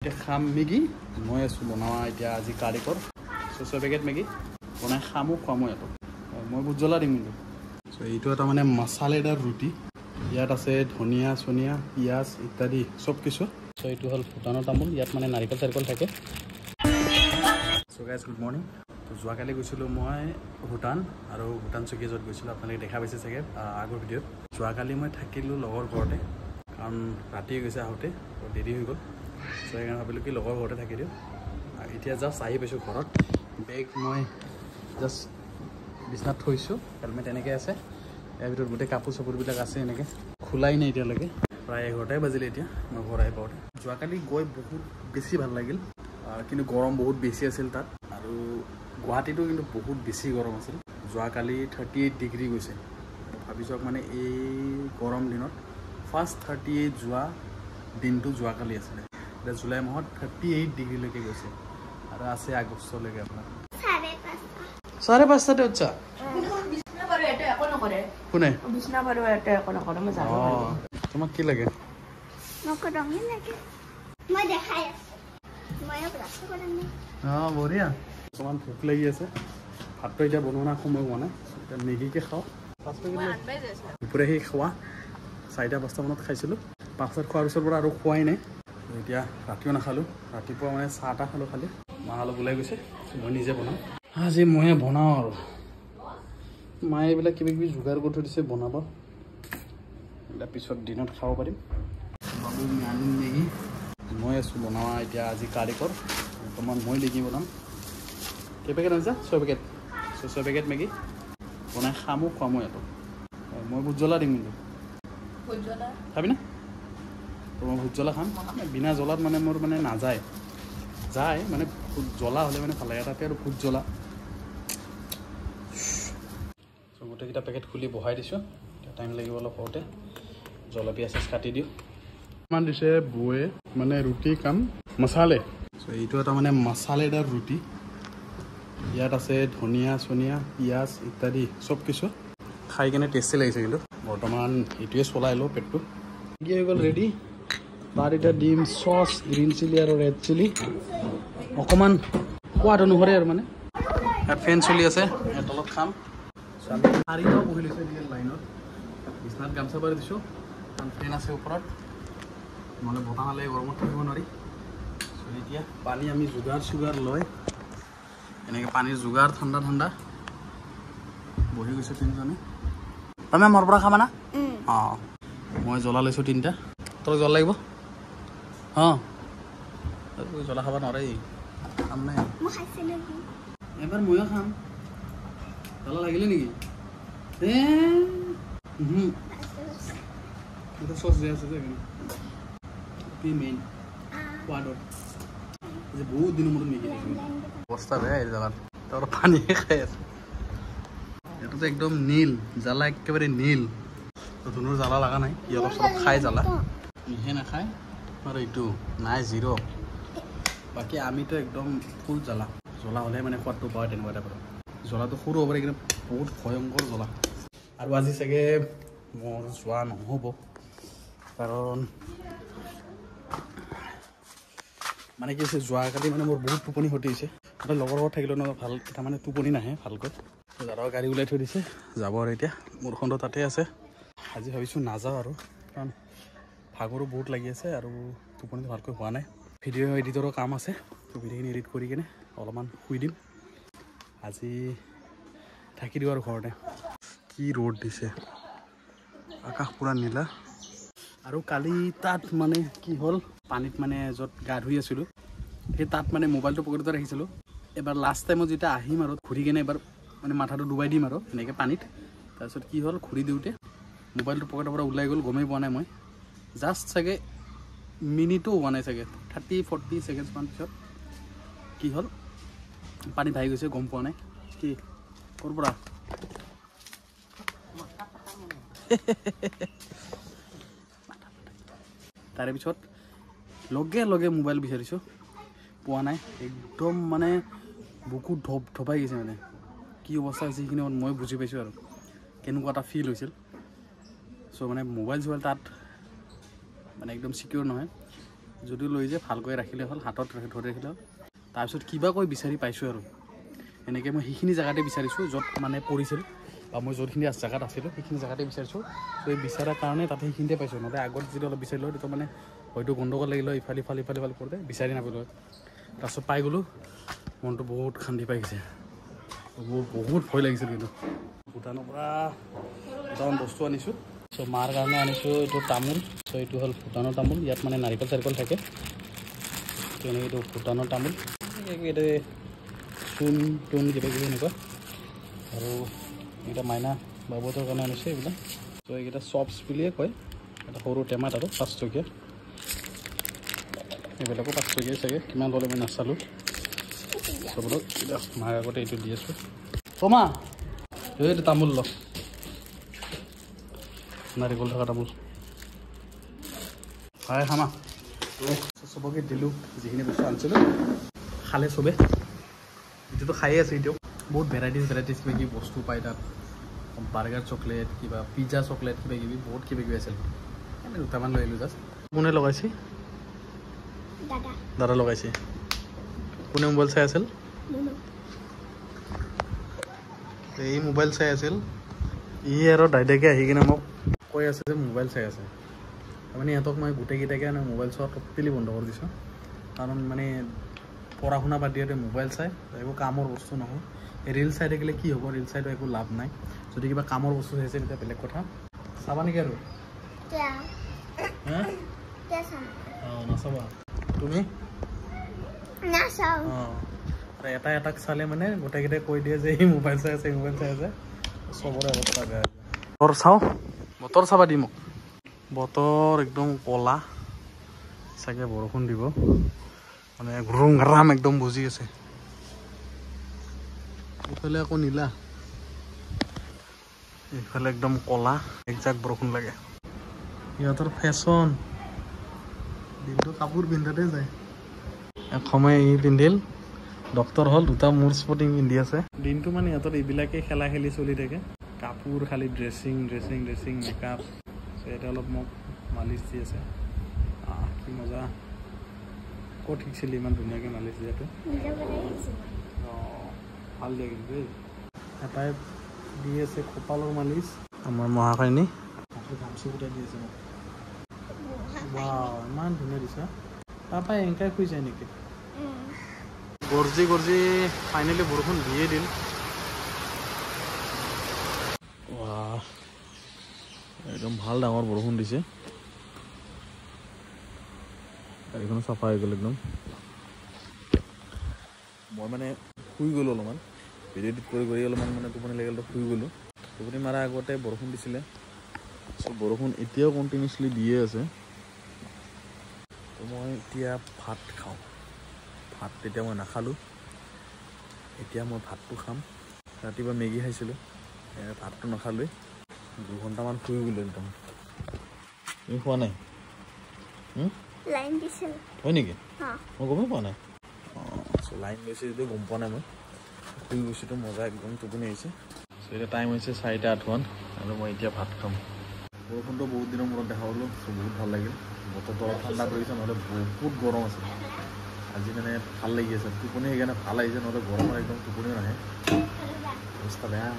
এতিয়া খাম মেগী মই আছোঁ বনোৱা এতিয়া আজি কাৰিকৰ 6 পেকেট মেগী বনাই খামো খুৱামো ইয়াত মই বহুত জ্বলা দিম কিন্তু চ' এইটো এটা মানে মছালেদাৰ ৰুটি ইয়াত আছে ধনিয়া চনিয়া পিঁয়াজ ইত্যাদি চব কিছু চ' এইটো হ'ল ভূটানৰ তামোল ইয়াত মানে নাৰিকল চাৰিকল থাকে চ' গাইজ গুড মৰ্ণিং তো যোৱাকালি গৈছিলোঁ মই ভূটান আৰু ভূটান চকী য'ত গৈছিলোঁ আপোনালোকে দেখা পাইছে চাগে আগৰ ভিডিঅ'ত যোৱাকালি মই থাকিলোঁ লগৰ ঘৰতে কাৰণ ৰাতিয়ে গৈছে আহোঁতে দেৰি হৈ গ'ল চ' সেইকাৰণে ভাবিলোঁ কি লগৰ ঘৰতে থাকি দিওঁ আৰু এতিয়া জাষ্ট আহি পাইছোঁ ঘৰত বেগ মই জাষ্ট বিচনাত থৈছোঁ হেলমেট এনেকৈ আছে ইয়াৰ ভিতৰত গোটেই কাপোৰ চাপোৰবিলাক আছে এনেকৈ খোলাই নাই এতিয়ালৈকে প্ৰায় 11টাই বাজিলে এতিয়া মই ঘৰ আহি পাওঁতে যোৱাকালি গৈ বহুত বেছি ভাল লাগিল কিন্তু গৰম বহুত বেছি আছিল তাত আৰু গুৱাহাটীতো কিন্তু বহুত বেছি গৰম আছিল যোৱাকালি 38 ডিগ্ৰী গৈছে ভাবিছোঁ মানে এই গৰম দিনত ফাৰ্ষ্ট 38 যোৱা দিনটো যোৱাকালি আছিলে এতিয়া জুলাই মাহত 38 ডিগ্ৰীলৈকে গৈছে আৰু আছে আগষ্টলৈকে আপোনাৰ 5:30 উঠছা কোনে তোমাক কি লাগে বঢ়িয়া অকণমান ভোক লাগি আছে ভাতটো এতিয়া বনোৱা সময় হোৱা নাই এতিয়া মেগীকে খাওঁ দুপৰীয়া সেই খোৱা 4-5টা মানত খাইছিলোঁ 5টাত খোৱাৰ পিছৰ পৰা আৰু খোৱাই নাই এতিয়া ৰাতিও নাখালোঁ ৰাতিপুৱা মানে চাহ তাহ খালোঁ খালি মা অলপ ওলাই গৈছে মই নিজে বনাওঁ আজি ময়ে বনাওঁ আৰু মায়ে এইবিলাক কিবা কিবি যোগাৰ কৰি থৈ দিছে বনাব এইবিলাক পিছত দিনত খাব পাৰিম বাবু আনিম মেগী মই আছোঁ বনোৱা এতিয়া আজি কাৰিকৰ বৰ্তমান মই মেগী বনাম কেইপেকেট আনিছা 6 পেকেট 6 পেকেট মেগী বনাই খামো খুৱামো ইয়াতো মই ভোট জ্বলা দিম কিন্তু খাবি না তো মই ভোট জ্বলা খাম বিনা জ্বলাত মানে মোৰ মানে নাযায় যায় মানে ভোট জ্বলা হ'লে মানে ভাল লাগে তাতে আৰু ভোট জ্বলা চ' গোটেইকেইটা পেকেট খুলি বহাই দিছোঁ এতিয়া টাইম লাগিব অলপ হওঁতে জ্বলা পিঁয়াজ কাটি দিওঁ মান দিছে বৌয়ে মানে ৰুটি কাম মছালে চ' এইটো এটা মানে মছালেদাৰ ৰুটি ইয়াত আছে ধনিয়া চনিয়া পিঁয়াজ ইত্যাদি চব কিছু খাই কেনে টেষ্টি লাগিছে কিন্তু বৰ্তমান এইটোৱে চলাই লওঁ পেটটো কি হৈ গ'ল ৰেডি তাত এতিয়া দিম চচ গ্ৰীণ চিলি আৰু ৰেড চিলি অকণমান সোৱাদ অনুসৰি আৰু মানে ইয়াত ফেন চলি আছে ইয়াত তলত খাম চাৰিটাও বহি লৈছে এনেকৈ লাইনত বিচনাত গামচা পাৰি দিছোঁ কাৰণ ফেন আছে ওপৰত নহ'লে বতাহ নালাগে গৰমত থাকিব নোৱাৰি চ' এতিয়া পানী আমি যোগাৰ লৈ এনেকৈ পানীৰ যোগাৰ ঠাণ্ডা ঠাণ্ডা বহি গৈছে তিনিজনে তুমি মোৰ পৰা খাবা না অঁ মই জ্বলা লৈছোঁ 3টা তোৰ জ্বলা লাগিব অঁ জ্বলা খাব নোৱাৰে খাম নাই এবাৰ ময়ো খাম জ্বলা লাগিলে নেকি চচ দিয়া আছে যে মেইন সোৱাদত যে বহুত দিনৰ মূৰত মেগী অৱস্থা বেয়া এই জেগাত তাৰ পানীয়ে খাই আছে এইটোতো একদম নীল জ্বালা একেবাৰে নীল ধুনুৰ জ্বালা লগা নাই ই অলপ চলপ খাই জ্বালা ইহে নাখায় আৰু এইটো নাই 0 বাকী আমিতো একদম ফুল জ্বালা হ'লে মানে সোৱাদটো পায় তেনেকুৱা টাইপৰ জ্বলাটো সৰু হ'ব পাৰে কিন্তু বহুত ভয়ংকৰ জ্বলা আৰু আজি চাগে মোৰ যোৱা নহ'ব কাৰণ মানে কি হৈছে যোৱাকালি মানে মোৰ বহুত টোপনি ক্ষতি হৈছে আৰু লগৰ লগত থাকিলেও ন ভাল এটা মানে টোপনি নাহে ভালকৈ দাদাও গাড়ী ওলাই থৈ দিছে যাব আৰু এতিয়া মোৰখনটো তাতে আছে আজি ভাবিছোঁ নাযাওঁ আৰু কাৰণ ভাগৰো বহুত লাগি আছে আৰু টোপনিটো ভালকৈ হোৱা নাই ভিডিঅ' এডিটৰৰ কাম আছে তো ভিডিঅ'খিনি এডিট কৰি কিনে অলপমান শুই দিম আজি থাকি দিওঁ আৰু ঘৰতে কি ৰ'দ দিছে আকাশ পূৰা নীলা আৰু কালি তাত মানে কি হ'ল পানীত মানে য'ত গা ধুই আছিলোঁ সেই তাত মানে মোবাইলটো পকেটতে ৰাখিছিলোঁ এবাৰ লাষ্ট টাইমত যেতিয়া আহিম আৰু ঘূৰি কিনে এবাৰ মানে মাথাটো ডুবাই দিম আৰু এনেকৈ পানীত তাৰপিছত কি হ'ল ঘূৰি দিওঁতে মোবাইলটো পকেটৰ পৰা ওলাই গ'ল গমেই পোৱা নাই মই জাষ্ট চাগে মিনিটো হোৱা নাই চাগে 30-40 ছেকেণ্ডছমান পিছত কি হ'ল পানী ভাহি গৈছে গম পোৱা নাই কি ক'ৰ পৰা তাৰে পিছত লগে লগে মোবাইল বিচাৰিছোঁ পোৱা নাই একদম মানে বুকু ধপাই গৈছে মানে কি অৱস্থা হৈছে সেইখিনি মই বুজি পাইছোঁ আৰু কেনেকুৱা এটা ফিল হৈছিল চ' মানে মোবাইল চোবাইল তাত মানে একদম সিকিউৰ নহয় যদি লৈ যে ভালকৈ ৰাখিলে হ'ল, হাতত ধৰি ৰাখিলে হ'ল। তাৰপিছত কিবা কৈ বিচাৰি পাইছোঁ আৰু এনেকৈ মই সেইখিনি জেগাতে বিচাৰিছোঁ য'ত মানে পৰিছিল, বা মই য'তখিনি জেগাত আছিলোঁ সেইখিনি জেগাতে বিচাৰিছোঁ। ত' এই বিচাৰাৰ কাৰণে তাতে সেইখিনিতে পাইছোঁ, নহ'লে আগত যদি অলপ বিচাৰিলোঁ হয় তেতিয়া মানে হয়তো গণ্ডগোল লাগিলে ইফালে কৰোঁতে বিচাৰি নাপালোঁ। তাৰপিছত পাই গ'লোঁ, মনটো বহুত শান্তি পাই গৈছে। মোৰ বহুত ভয় লাগিছিল কিন্তু। ভূটানৰ পৰা দুটামান বস্তু আনিছোঁ। চ' মাৰ কাৰণে আনিছোঁ এইটো তামোল। চ' এইটো হ'ল ভূটানৰ তামোল, ইয়াত মানে নাৰিকল চাৰিকল থাকে। ত' এনেকৈ এইটো ভূটানৰ তামোল, এইটো চূণ টুন কিবা কিবি এনেকুৱা। আৰু এইকেইটা মাইনা বাবুহঁতৰ কাৰণে আনিছোঁ এইবিলাক। ত' এইকেইটা চপছ বুলিয়ে কয়, এটা সৰু টেমাত আৰু 5 টকীয়া। এইবিলাকো 5 টকীয়াই চাগে, কিমান ল'লে মই নাচালোঁ। চবক মাৰ আগতে এইটো দি আছোঁ। মা এইটো তামোল ল, নাৰিকল থকা তামোল হয় খামা। চবকে দিলোঁ যিখিনি বস্তু আনিছিলোঁ, খালে চবে। এতিয়াতো খায়ে আছে, এতিয়াও বহুত ভেৰাইটিজ কিবা কিবি বস্তু পায় তাত। বাৰ্গাৰ চকলেট, কিবা পিজ্জা চকলেট, কিবা কিবি বহুত কিবা কিবি আছিল। আমি দুটামান লৈ আহিলোঁ জাষ্ট। কোনে লগাইছে? দাদা লগাইছে। কোনে মোবাইল চাই আছিল? এই মোবাইল চাই আছিল। ই আৰু দাইদাকে আহি কিনে মোক কৈ আছে যে মোবাইল চাই আছে। তাৰমানে ইহঁতক মই গোটেইকেইটাকে মোবাইল চোৱা ট'টেলি বন্ধ কৰি দিছোঁ। কাৰণ মানে পঢ়া শুনা বাদ দিয়াতে মোবাইল চাই একো কামৰ বস্তু নহয়। ৰিল চাই থাকিলে কি হ'ব? ৰিল চাইতো একো লাভ নাই। যদি কিবা কামৰ বস্তু চাইছে তেতিয়া বেলেগ কথা। চাবা নেকি আৰু? অঁ নাচাবা তুমি? অঁ এটা এটাক চালে মানে গোটেইকেইটাই কৈ দিয়ে যে এই মোবাইল চাই আছে, মোবাইল চাই আছে। চবৰে অৱস্থা বেয়া। বতৰ চাওঁ, বতৰ চাবা দি মোক। বতৰ একদম ক'লা, চাগে বৰষুণ দিব। মানে ঘুৰুম ঘাৰাম একদম বুজি আছে। এইফালে আকৌ নীলা, এইফালে একদম ক'লা, একজাক বৰষুণ লাগে। সিহঁতৰ ফেশ্বন দিনটো কাপোৰ পিন্ধাতে যায়। এসময় ই পিন্ধিল, ডক্তৰ হ'ল, দুটা মোৰ স্পৰ্টিং পিন্ধি আছে। দিনটো মানে সিহঁতৰ এইবিলাকে খেলা খেলি চলি থাকে। কাপোৰ খালি ড্ৰেছিং মেকআপ। ইয়াতে অলপ মোক মালিচ দি আছে। কি মজা, ক'ত শিকিছিলি ইমান ধুনীয়াকৈ মালিচ দিয়াটো? অঁ ভাল দিয়ে কিন্তু দেই। এটাই দি আছে কপালৰ মালিচ, আমাৰ মহাকাইনী গামচি গোটাই দি আছে মোক। ইমান ধুনীয়া দিছা। তাৰপৰা এনেকৈ শুই যায় নেকি? গৰ্জি ফাইনেলি বৰষুণ দিয়ে দিল। একদম ভাল ডাঙৰ বৰষুণ দিছে। গাড়ীখনো চাফা হৈ গ'ল একদম। মই মানে শুই গ'লোঁ অলপমান, ভিডিঅ' এডিট কৰি অলপমান মানে টোপনি লাগিল, শুই গ'লোঁ। টোপনি মাৰাৰ আগতে বৰষুণ দিছিলে। চ' বৰষুণ এতিয়াও কণ্টিনিউচলি দিয়ে আছে। তো মই এতিয়া ভাত খাওঁ। ভাত তেতিয়া মই নাখালোঁ, এতিয়া মই ভাতটো খাম। ৰাতিপুৱা মেগী খাইছিলোঁ, ভাতটো নাখালোঁৱে। 2 ঘণ্টামান শুই গ'লোঁ একদম। তুমি খোৱা নাই? হয় নেকি? মই গমেই পোৱা নাই। অঁ লাইন গৈছে যদিও গম পোৱা নাই। মই শুই গৈছোঁতো মজা একদম টোপনি আহিছে। চ' এতিয়া টাইম হৈছে 4:08 আৰু মই এতিয়া ভাত খাম। বৰষুণটো বহুত দিনৰ মূৰত দেখা পালোঁ, চ' বহুত ভাল লাগিল। বতৰটো অলপ ঠাণ্ডা পৰিছে, নহ'লে বহুত গৰম আছে। আজি মানে ভাল লাগি আছে টোপনি, সেইকাৰণে ভাল আহিছে, নহ'লে গৰমত একদম টোপনিও নাহে, অৱস্থা বেয়া।